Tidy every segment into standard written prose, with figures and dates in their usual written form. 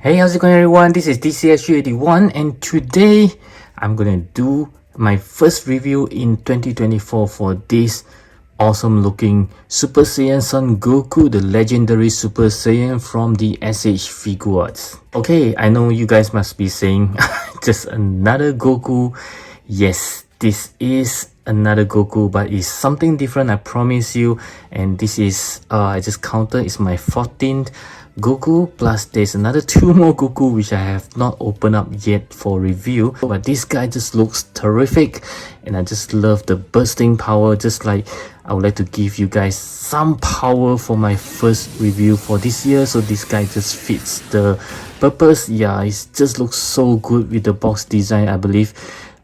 Hey, how's it going everyone? This is DCSU81 and today I'm gonna do my first review in 2024 for this awesome looking Super Saiyan Son Goku, the legendary Super Saiyan from the SH Figuarts. Okay, I know you guys must be saying just another Goku. Yes, this is another Goku, but it's something different, I promise you. And this is I just counted, it's my 14th Goku, plus there's another 2 more Goku which I have not opened up yet for review, but this guy just looks terrific and I just love the bursting power. Just like I would like to give you guys some power for my first review for this year, so this guy just fits the purpose. Yeah, it just looks so good with the box design. I believe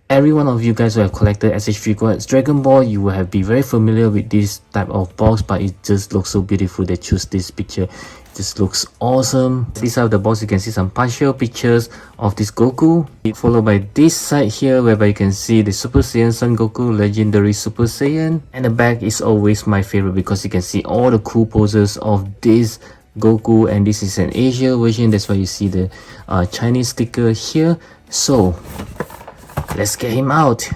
every one of you guys who have collected SH Figuarts Dragon Ball, you will have be very familiar with this type of box, but it just looks so beautiful. They choose this picture, it just looks awesome. This side of the box you can see some partial pictures of this Goku, followed by this side here whereby you can see the Super Saiyan Son Goku, legendary Super Saiyan. And the back is always my favorite because you can see all the cool poses of this Goku, and this is an Asia version, that's why you see the Chinese sticker here. So let's get him out.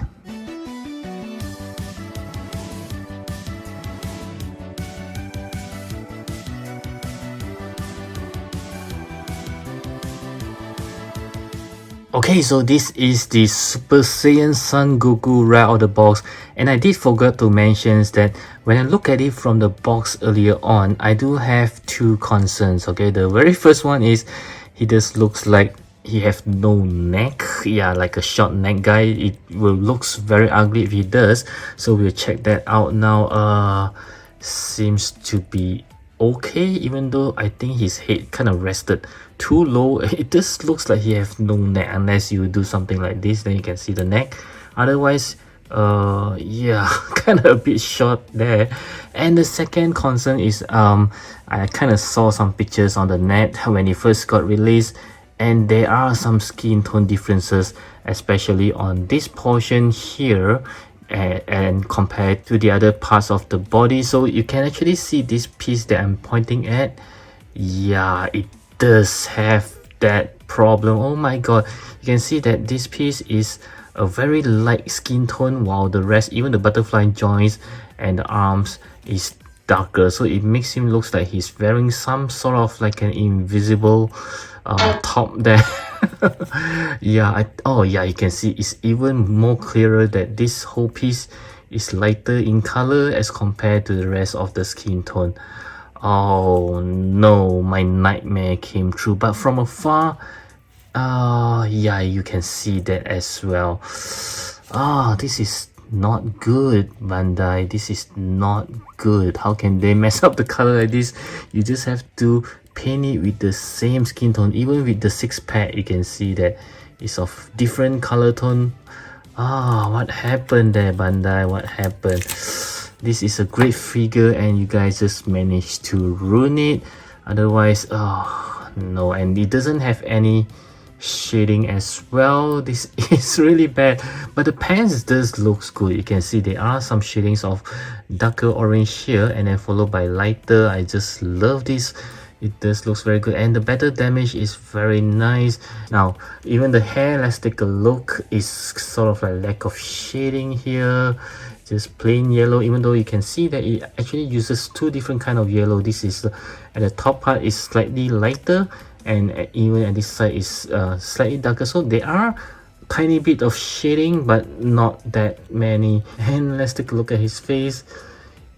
Okay, so this is the Super Saiyan Son Goku right out of the box, and I did forget to mention that when I look at it from the box earlier on, I do have 2 concerns. Okay, the very first one is he just looks like he have no neck. Yeah, like a short neck guy. It will looks very ugly if he does, so we'll check that out now. Seems to be okay, even though I think his head kind of rested too low. It just looks like he have no neck, unless you do something like this, then you can see the neck. Otherwise, yeah, kind of a bit short there. And the second concern is I kind of saw some pictures on the net when he first got released, and there are some skin tone differences, especially on this portion here and compared to the other parts of the body. So you can actually see this piece that I'm pointing at. Yeah, it does have that problem. Oh my god, you can see that this piece is a very light skin tone, while the rest, even the butterfly joints and the arms, is darker. So it makes him looks like he's wearing some sort of like an invisible top there. Yeah, oh yeah, you can see it's even more clearer that this whole piece is lighter in color as compared to the rest of the skin tone. Oh no, my nightmare came true. But from afar, yeah, you can see that as well. This is not good, Bandai. This is not good. How can they mess up the color like this? You just have to paint it with the same skin tone. Even with the 6-pack, you can see that it's of different color tone. What happened there, Bandai? What happened? This is a great figure and you guys just managed to ruin it. Otherwise, oh no, and it doesn't have any shading as well. This is really bad, but the pants does looks good. You can see there are some shadings of darker orange here and then followed by lighter. I just love this. It does looks very good, and the battle damage is very nice. Now even the hair, let's take a look, is sort of a lack of shading here, just plain yellow, even though you can see that it actually uses 2 different kind of yellow. This is at the top part is slightly lighter, and even at this side is slightly darker. So there are tiny bit of shading, but not that many. And let's take a look at his face.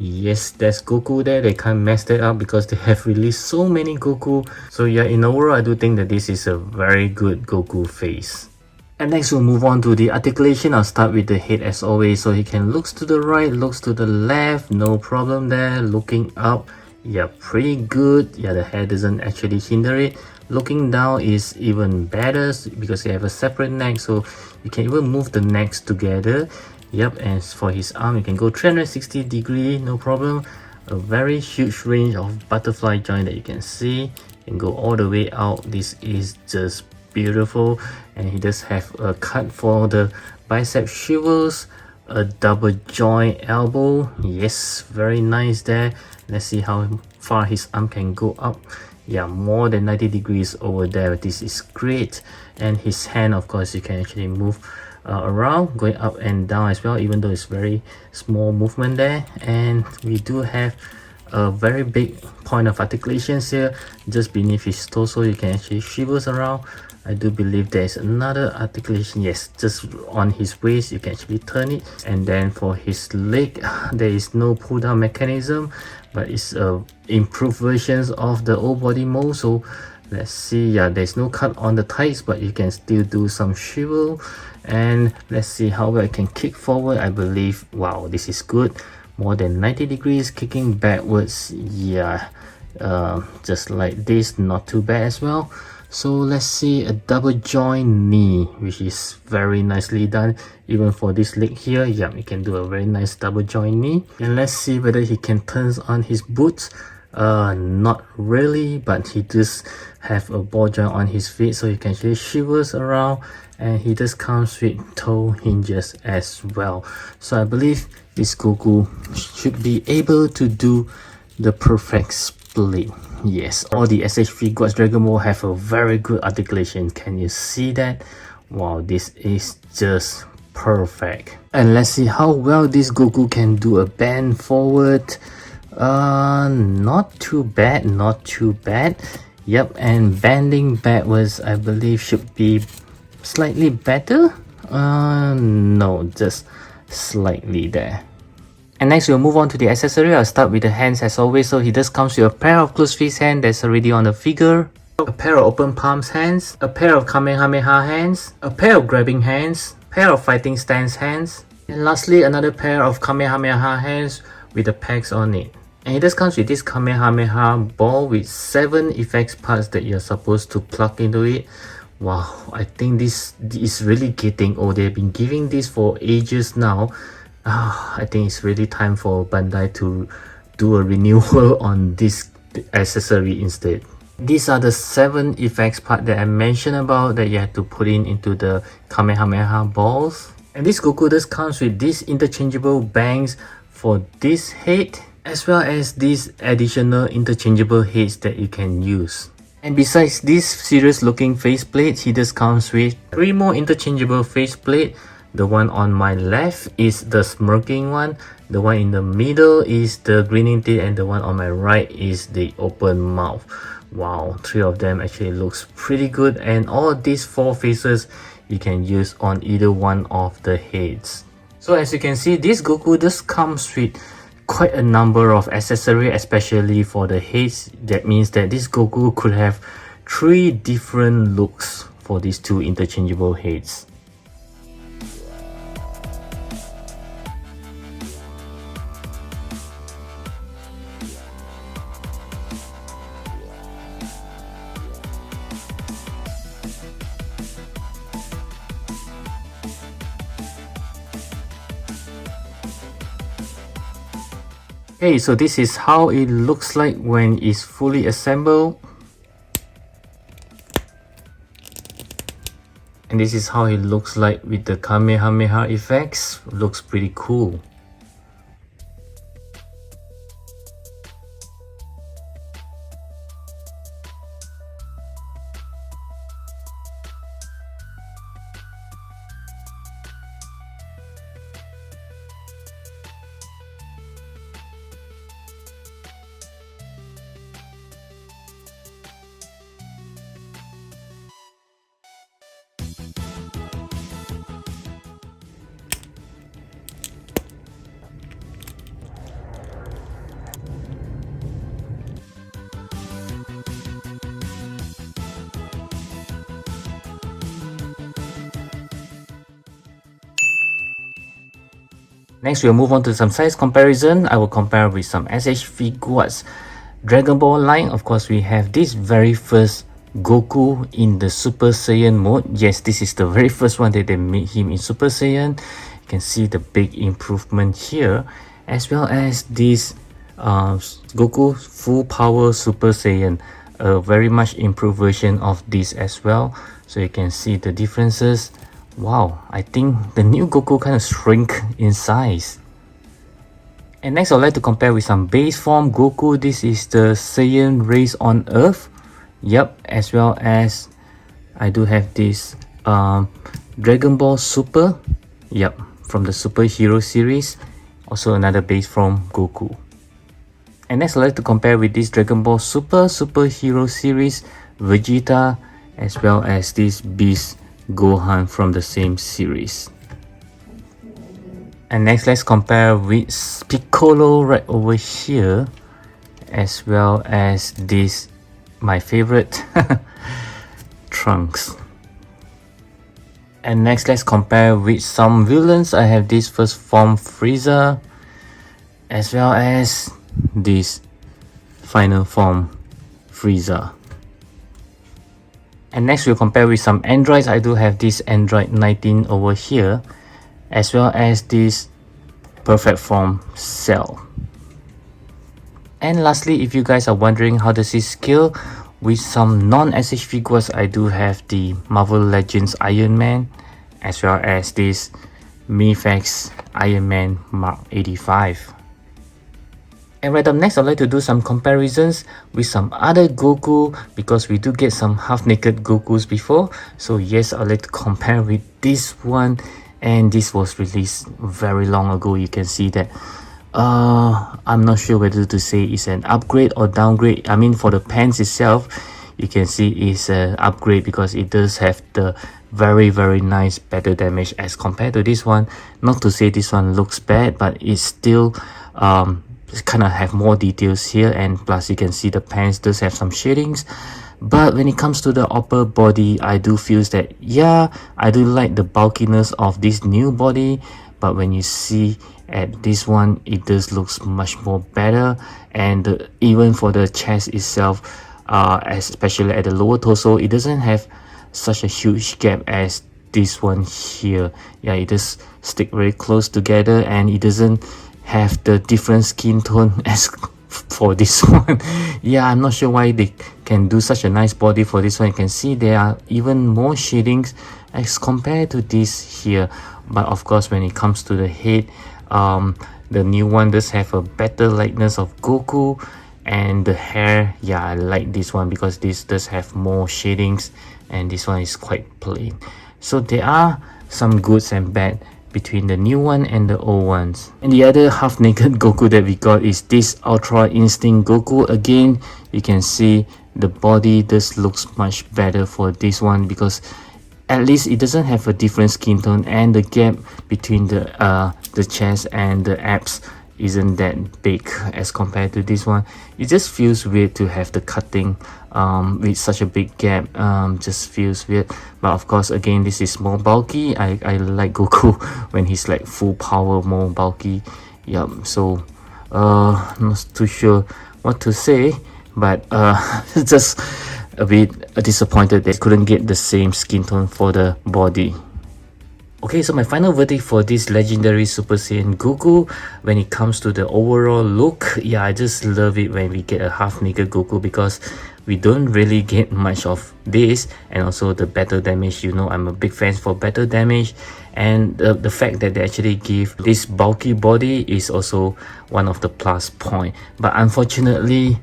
Yes, there's Goku there. They can't mess that up because they have released so many Goku. So yeah, in overall, I do think that this is a very good Goku face. And next we'll move on to the articulation. I'll start with the head as always. So he can looks to the right, looks to the left, no problem there. Looking up, yeah, pretty good. Yeah, the hair doesn't actually hinder it. Looking down is even better because you have a separate neck, so you can even move the necks together. Yep, and for his arm, you can go 360 degree, no problem. A very huge range of butterfly joint that you can see. You can go all the way out. This is just beautiful, and he does have a cut for the bicep shivers, a double joint elbow. Yes, very nice there. Let's see how far his arm can go up. Yeah, more than 90 degrees over there. This is great. And his hand, of course, you can actually move around, going up and down as well, even though it's very small movement there. And we do have a very big point of articulations here just beneath his torso. You can actually shivers around. I do believe there's another articulation, yes, just on his waist. You can actually turn it. And then for his leg, there is no pull down mechanism, but it's improved versions of the old body mold. So let's see, yeah, there's no cut on the thighs, but you can still do some swivel. And let's see how well I can kick forward. I believe, wow, this is good. More than 90 degrees, kicking backwards, yeah, just like this, not too bad as well. So let's see a double joint knee, which is very nicely done. Even for this leg here, yeah, you can do a very nice double joint knee. And let's see whether he can turn on his boots. Not really, but he does have a ball joint on his feet, so you can actually shivers around. And he does comes with toe hinges as well. So I believe this Goku should be able to do the perfect split. Yes, all the SH Figuarts Dragon Ball have a very good articulation. Can you see that? Wow, this is just perfect. And let's see how well this Goku can do a bend forward. Not too bad, not too bad. Yep, and bending backwards I believe should be slightly better. No, just slightly there. And next we'll move on to the accessory. I'll start with the hands as always. So he does comes with a pair of closed fist hand that's already on the figure, a pair of open palms hands, a pair of Kamehameha hands, a pair of grabbing hands, pair of fighting stance hands, and lastly another pair of Kamehameha hands with the pegs on it. And it does comes with this Kamehameha ball with 7 effects parts that you're supposed to plug into it. Wow, I think this is really getting old. They've been giving this for ages now. I think it's really time for Bandai to do a renewal on this accessory instead. These are the 7 effects part that I mentioned about that you have to put into the Kamehameha balls. And this Goku does comes with these interchangeable bangs for this head, as well as these additional interchangeable heads that you can use. And besides this serious looking faceplate, he does comes with 3 more interchangeable faceplate. The one on my left is the smirking one, the one in the middle is the grinning teeth, and the one on my right is the open mouth. Wow, 3 of them actually looks pretty good, and all these 4 faces you can use on either one of the heads. So as you can see, this Goku just comes with quite a number of accessories, especially for the heads. That means that this Goku could have 3 different looks for these 2 interchangeable heads. Okay, so this is how it looks like when it's fully assembled. And this is how it looks like with the Kamehameha effects. Looks pretty cool. Next, we'll move on to some size comparison. I will compare with some SH Figuarts Dragon Ball line. Of course, we have this very first Goku in the Super Saiyan mode. Yes, this is the very first one that they made him in Super Saiyan. You can see the big improvement here, as well as this Goku Full Power Super Saiyan. A very much improved version of this as well. So you can see the differences. Wow, I think the new Goku kind of shrink in size. And next, I'd like to compare with some base form Goku. This is the Saiyan raised on Earth. Yep, as well as I do have this Dragon Ball Super. Yep, from the Superhero series. Also another base from Goku. And next I'd like to compare with this Dragon Ball Superhero series, Vegeta, as well as this Beast Gohan from the same series. And next let's compare with Piccolo right over here, as well as this, my favorite, Trunks. And next let's compare with some villains. I have this first form Frieza, as well as this final form Frieza. And next we'll compare with some androids. I do have this Android 19 over here, as well as this perfect form Cell. And lastly, if you guys are wondering how does it scale with some non-SH figures, I do have the Marvel Legends Iron Man, as well as this Mifex Iron Man Mark 85. And right up next, I'd like to do some comparisons with some other Goku, because we do get some half-naked Gokus before. So yes, I'd like to compare with this one, and this was released very long ago. You can see that I'm not sure whether to say it's an upgrade or downgrade. I mean, for the pants itself, you can see it's an upgrade because it does have the very nice better damage as compared to this one. Not to say this one looks bad, but it's still kind of have more details here, and plus you can see the pants does have some shadings. But when it comes to the upper body, I do feel that yeah, I do like the bulkiness of this new body, but when you see at this one, it does looks much more better. And even for the chest itself, especially at the lower torso, it doesn't have such a huge gap as this one here. Yeah, it does stick very close together, and it doesn't have the different skin tone as for this one. Yeah, I'm not sure why they can do such a nice body for this one. You can see there are even more shadings as compared to this here. But of course, when it comes to the head, the new one does have a better likeness of Goku. And the hair, yeah, I like this one because this does have more shadings, and this one is quite plain. So there are some goods and bad between the new one and the old ones. And the other half-naked Goku that we got is this Ultra Instinct Goku. Again, you can see the body does looks much better for this one, because at least it doesn't have a different skin tone, and the gap between the chest and the abs isn't that big as compared to this one. It just feels weird to have the cutting with such a big gap. Just feels weird. But of course, again, this is more bulky. I like Goku when he's like full power, more bulky. Yep. So not too sure what to say, but just a bit disappointed they couldn't get the same skin tone for the body. Okay, so my final verdict for this legendary Super Saiyan Goku, when it comes to the overall look, yeah, I just love it when we get a half-naked Goku, because we don't really get much of this. And also the better damage, you know, I'm a big fan for better damage, and the fact that they actually give this bulky body is also one of the plus point. But unfortunately,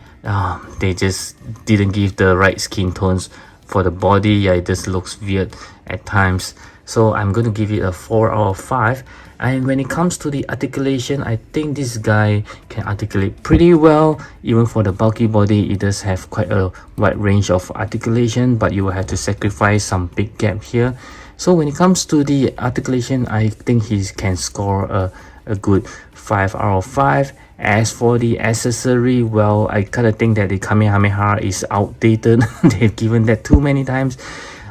they just didn't give the right skin tones for the body. Yeah, it just looks weird at times. So I'm going to give it a 4 out of 5. And when it comes to the articulation, I think this guy can articulate pretty well. Even for the bulky body, it does have quite a wide range of articulation, but you will have to sacrifice some big gap here. So when it comes to the articulation, I think he can score a good 5 out of 5. As for the accessory, well, I kind of think that the Kamehameha is outdated. They've given that too many times.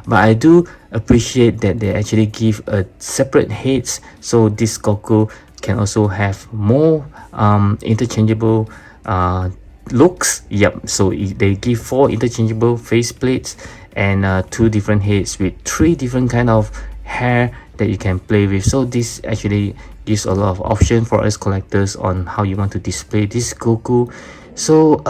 But I do appreciate that they actually give a separate heads, so this Goku can also have more interchangeable looks. Yep, so they give 4 interchangeable face plates and 2 different heads with 3 different kind of hair that you can play with. So this actually gives a lot of option for us collectors on how you want to display this Goku. So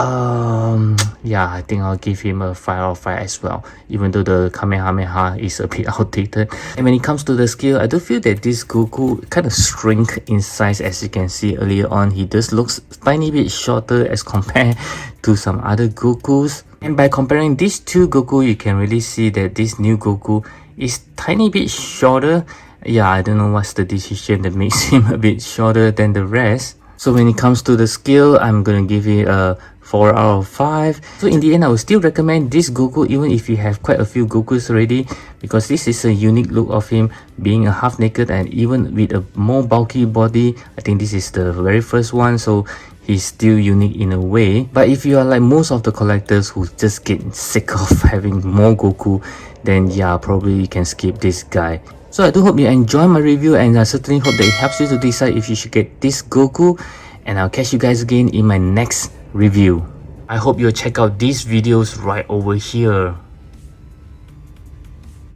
yeah, I think I'll give him a 5 out of 5 as well, even though the Kamehameha is a bit outdated. And when it comes to the skill, I do feel that this Goku kind of shrink in size. As you can see earlier on, he just looks tiny bit shorter as compared to some other Gokus. And by comparing these two Goku, you can really see that this new Goku is tiny bit shorter. Yeah, I don't know what's the decision that makes him a bit shorter than the rest. So when it comes to the skill, I'm gonna give it a 4 out of 5. So in the end, I would still recommend this Goku even if you have quite a few Gokus already, because this is a unique look of him being a half naked and even with a more bulky body. I think this is the very first one, so he's still unique in a way. But if you are like most of the collectors who just get sick of having more Goku, then yeah, probably you can skip this guy. So I do hope you enjoy my review, and I certainly hope that it helps you to decide if you should get this Goku, and I'll catch you guys again in my next review. I hope you'll check out these videos right over here.